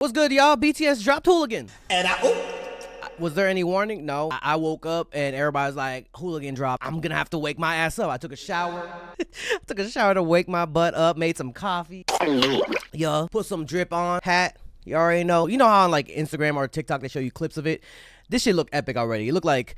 What's good, y'all? BTS dropped Hooligan. And Was there any warning? No. I woke up and everybody's like, Hooligan dropped. I'm gonna have to wake my ass up. I took a shower. Took a shower to wake my butt up, made some coffee. Yo, put some drip on, hat. You already know. You know how on like Instagram or TikTok they show you clips of it? This shit look epic already. It looked like,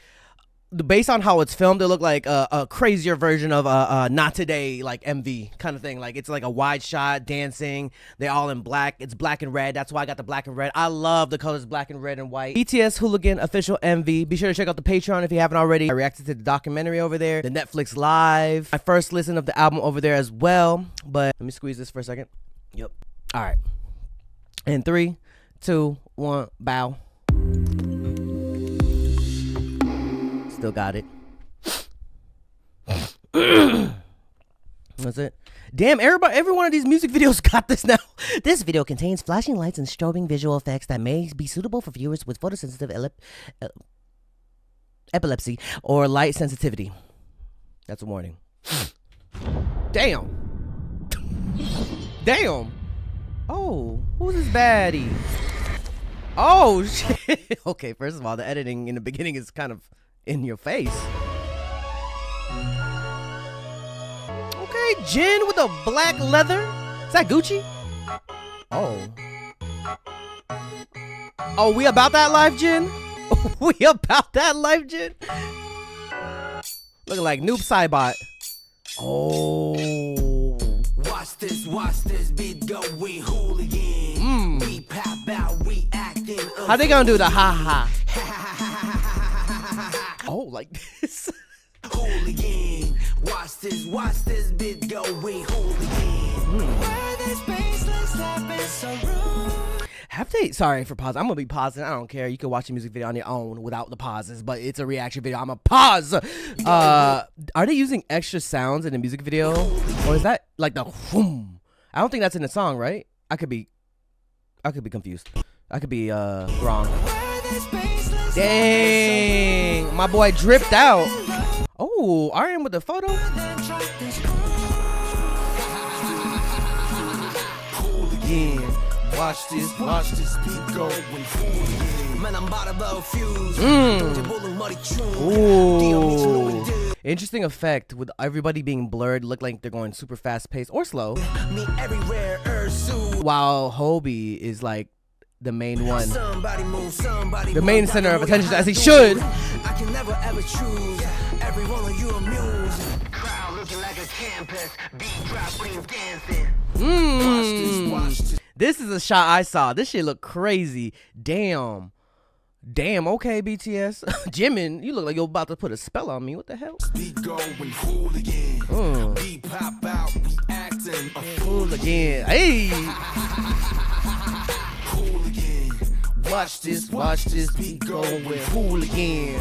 based on how it's filmed, it looked like a crazier version of Not Today, like MV kind of thing. Like it's like a wide shot, dancing. They're all in black. It's black and red. That's why I got the black and red. I love the colors black and red and white. BTS Hooligan official MV. Be sure to check out the Patreon if you haven't already. I reacted to the documentary over there, the Netflix Live. My first listen of the album over there as well. But let me squeeze this for a second. Yep. All right. In 3, 2, 1, bow. Still got it. That's it. Damn, every one of these music videos got this now. This video contains flashing lights and strobing visual effects that may be suitable for viewers with photosensitive epilepsy or light sensitivity. That's a warning. Damn. Damn. Oh, who's this baddie? Oh, shit. Okay, first of all, the editing in the beginning is kind of in your face. Okay, Jin with a black leather. Is that Gucci? Oh. Oh, we about that life, Jin? We about that life, Jin? Looking like Noob Saibot. Oh. Watch this beat go, we hooligan. We pop out, we acting. How they gonna do the ha ha? Oh, like this. Hooligan. Watch this beat go, we hooligan. Why this baseline slapping so rude? Have they? Sorry for pausing. I'm gonna be pausing. I don't care. You can watch the music video on your own without the pauses, but it's a reaction video. I'm a pause. Are they using extra sounds in the music video, or is that like the whoom? I don't think that's in the song, right? I could be confused. I could be wrong. Dang, my boy dripped out. Oh, RM with the photo. Yeah. Watch this beat go when Hooligan. Man, I'm about to blow fuse. Ooh. Interesting effect with everybody being blurred. Look like they're going super fast paced or slow. While Hobie is like the main one. The main center of attention, as he should. I can never ever choose. Every one of you amused. Crowd looking like a campus. Beat drop when dancing. Watch this. This is a shot I saw. This shit look crazy. Damn. Damn, okay, BTS. Jimin, you look like you're about to put a spell on me. What the hell? Beat go when Hooligan. Beat pop out, we acting a Hooligan. Hey. Hooligan. Watch this beat go with Hooligan.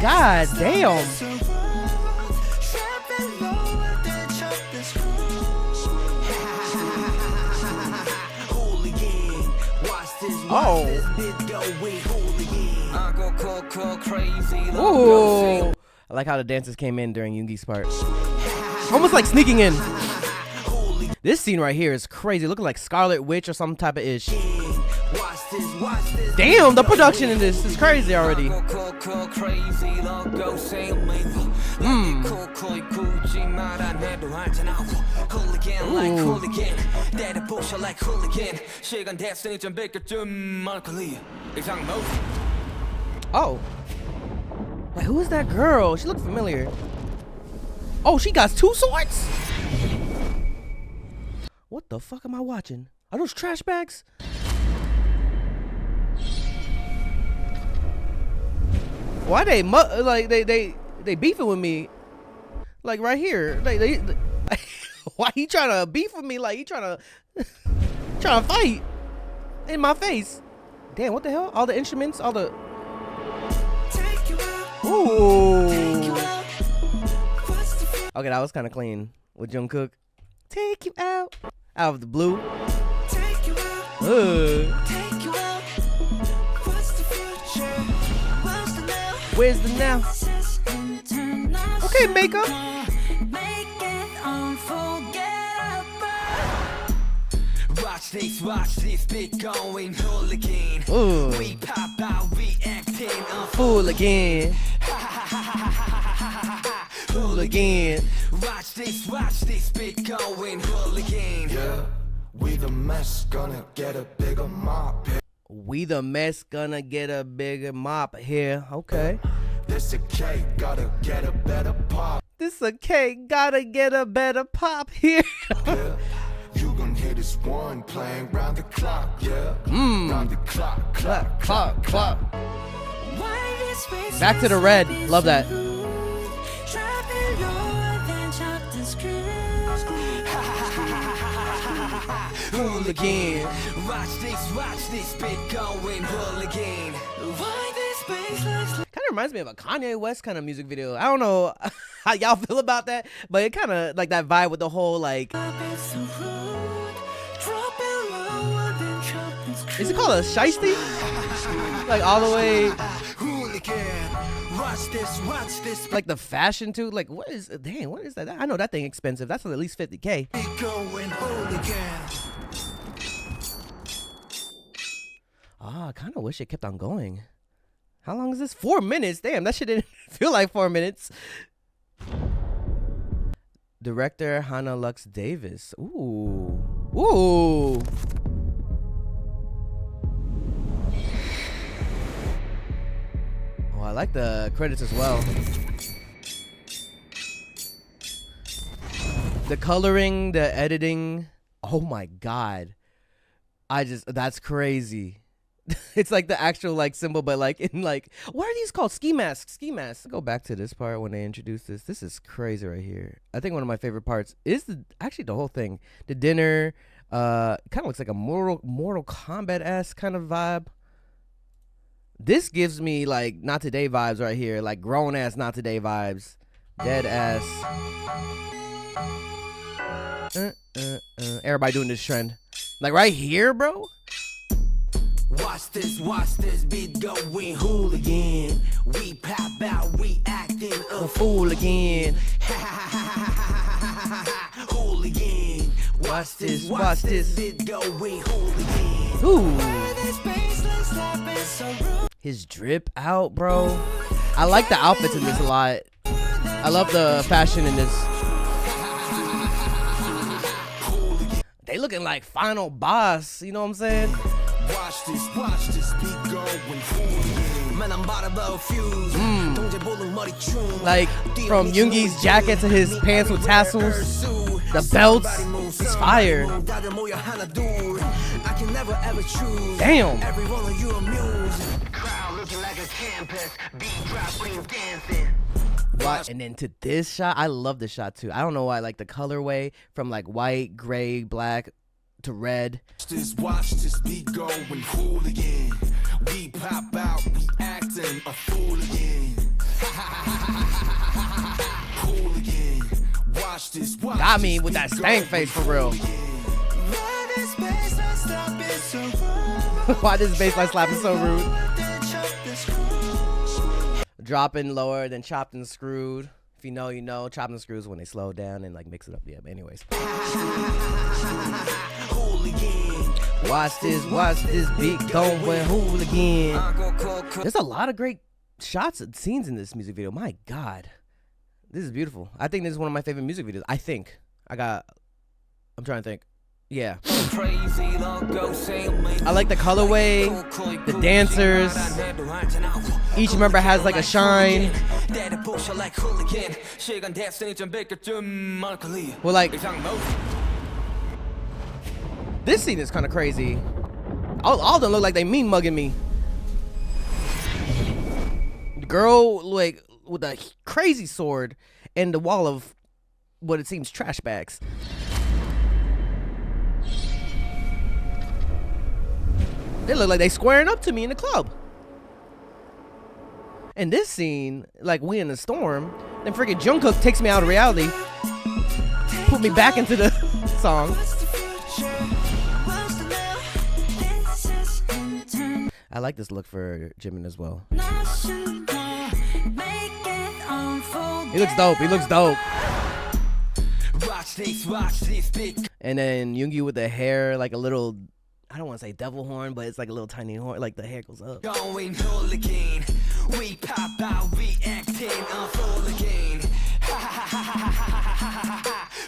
God damn. Oh. Ooh. I like how the dancers came in during Yoongi's part. Almost like sneaking in. This scene right here is crazy. Looking like Scarlet Witch or some type of ish. Damn, the production in this is crazy already. Oh. Wait, who is that girl? She looked familiar. Oh, she got 2 swords? What the fuck am I watching? Are those trash bags? Why they they beefing with me? Like right here. They why he trying to beef with me? Like he trying to fight in my face. Damn, what the hell? All the instruments, all the ooh. Okay, that was kind of clean with Jungkook. Take you out of the blue. Where's the now? Okay, makeup. Watch this beat going hooligan. Ooh. We pop out, we acting a Fool again. hooligan. Watch this beat going hooligan. Yeah, we the mess gonna get a bigger mop. We the mess gonna get a bigger mop here. Okay. This a cake, gotta get a better pop. This a cake, gotta get a better pop here. Yeah, you gon' hear this one playing round the clock. Yeah, round the clock, clock, clock, clock. Back to the red. Love that. Hooligan. Watch this beat going hooligan. Why this bass like Kind of reminds me of a Kanye West kind of music video. I don't know how y'all feel about that, but it kind of like that vibe with the whole like. Is it called a shiesty? Like all the way. hooligan. Watch this Like the fashion too. Like what is? Dang, what is that? I know that thing expensive. That's at least $50K. beat going hooligan. Ah, I kind of wish it kept on going. How long is this? 4 minutes. Damn, that shit didn't feel like 4 minutes. Director Hannah Lux Davis. Ooh. Ooh. Oh, I like the credits as well. The coloring, the editing. Oh my God. That's crazy. It's like the actual like symbol, but like in like, what are these called? Ski masks. Ski masks. Go back to this part when they introduce this. This is crazy right here. I think one of my favorite parts is actually the whole thing. The dinner, kind of looks like a Mortal Kombat-esque kind of vibe. This gives me like Not Today vibes right here, like grown ass Not Today vibes, dead ass. Everybody doing this trend, like right here, bro. Watch this beat going hooligan. We pop out, we acting A a fool again. hooligan. Watch this. beat going hooligan. Ooh. His drip out, bro. I like the outfits in this a lot. I love the fashion in this. They looking like Final Boss, you know what I'm saying? Watch this beat going hooligan. Man, I'm about to blow a fuse. Like from Yoongi's jacket to his pants with tassels, the belts, it's fire. I can never ever choose. Damn. Every one of you amused. Crowd looking like a campus. Beat dropping, dancing. And then to this shot, I love this shot too. I don't know why, like the colorway from like white, gray, black to red. Watch this beat going hooligan. We pop out, we acting a fool again. Hooligan. Watch this. Got me with that stank face for real. Why this baseline slapping so rude? Dropping lower than chopped and screwed. If you know, you know. Chopped and screws when they slow down and like mix it up. Yeah, but anyways. Watch this beat going hooligan. There's a lot of great shots and scenes in this music video. My God. This is beautiful. I think this is one of my favorite music videos. I'm trying to think. Yeah. I like the colorway, the dancers. Each member has like a shine. Well, like, this scene is kind of crazy. All of them look like they mean mugging me. The girl like with a crazy sword and the wall of what it seems trash bags. They look like they squaring up to me in the club. And this scene, like we in the storm, then freaking Jungkook takes me out of reality, put me back into the song. I like this look for Jimin as well. He looks dope. He looks dope. And then Yoongi with the hair, like a little, I don't want to say devil horn, but it's like a little tiny horn, like the hair goes up. Going hooligan, we pop out, reacting on hooligan.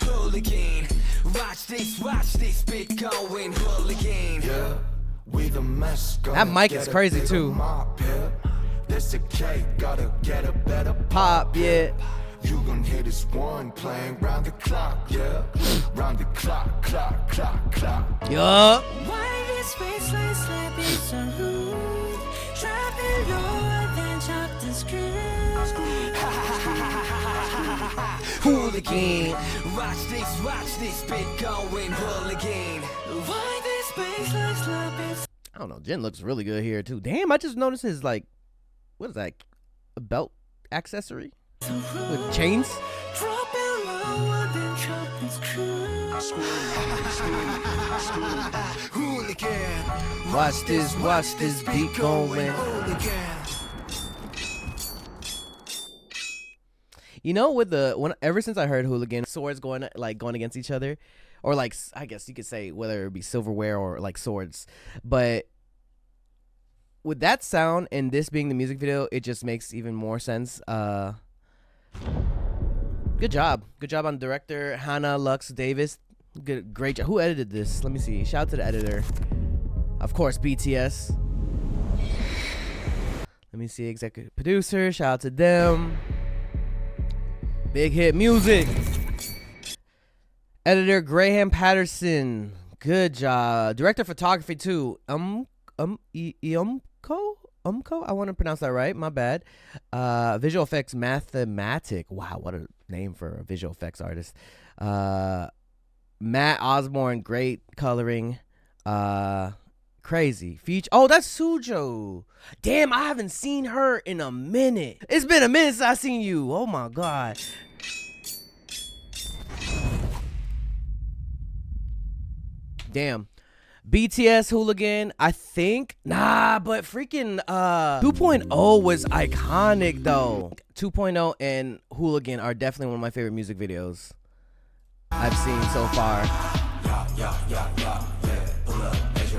Hooligan, watch this bit going hooligan. Yeah, we the mess. That mic is crazy too. This a cake, gotta get a better Pop, yeah. You gon' hear this one playing round the clock, yeah. Round the clock, clock, clock, clock. Yup. Why this baseline slapping so rude? Trapping lower than chop the screws. Hooligan, watch this bit going hooligan. Why this baseline slapping so I don't know. Jin looks really good here too. Damn, I just noticed his like, what is that? A belt accessory rude? with chains. Dropping lower than chop the screws. Hooligan, Watch this beat going. hooligan. You know, with the ever since I heard Hooligan, swords going against each other, or like I guess you could say whether it be silverware or like swords, but with that sound and this being the music video, it just makes even more sense. Good job on director Hannah Lux Davis. Great job. Who edited this? Let me see. Shout out to the editor. Of course, BTS. Let me see. Executive producer. Shout out to them. Big Hit Music. Editor Graham Patterson. Good job. Director of photography too. Umko? I want to pronounce that right. My bad. Visual effects Mathematic. Wow, what a name for a visual effects artist. Matt Osborne, great coloring. Crazy feature. Oh, that's Sujo. Damn, I haven't seen her in a minute. It's been a minute since I seen you. Oh my god. Damn. BTS Hooligan, I think. Nah, but freaking 2.0 was iconic though. 2.0 and Hooligan are definitely one of my favorite music videos I've seen so far.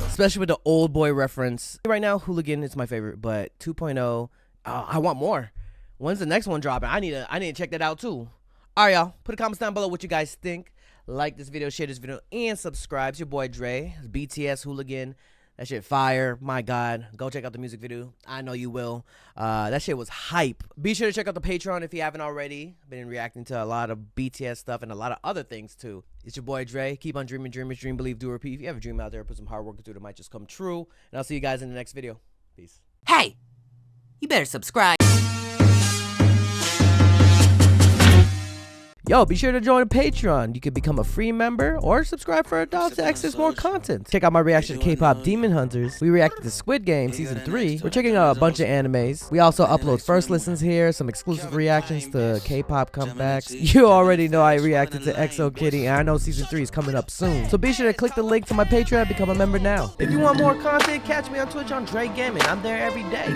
Especially with the old boy reference. Right now, Hooligan is my favorite, but 2.0, I want more. When's the next one dropping? I need to check that out too. All right, y'all. Put a comment down below what you guys think. Like this video, share this video, and subscribe. It's your boy Dre. It's BTS Hooligan. That shit fire. My God. Go check out the music video. I know you will. That shit was hype. Be sure to check out the Patreon if you haven't already. Been reacting to a lot of BTS stuff and a lot of other things too. It's your boy Dre. Keep on dreaming, dreamers, dream, believe, do, repeat. If you have a dream out there, put some hard work into it. It might just come true. And I'll see you guys in the next video. Peace. Hey, you better subscribe. Yo, be sure to join the Patreon. You can become a free member or subscribe for adults to access more content. Check out my reaction to K-pop Demon Hunters. We reacted to Squid Game Season 3. We're checking out a bunch of animes. We also upload first listens here, some exclusive reactions to K-pop comebacks. You already know I reacted to EXO Kitty, and I know Season 3 is coming up soon. So be sure to click the link to my Patreon and become a member now. If you want more content, catch me on Twitch on JREKML. I'm there every day.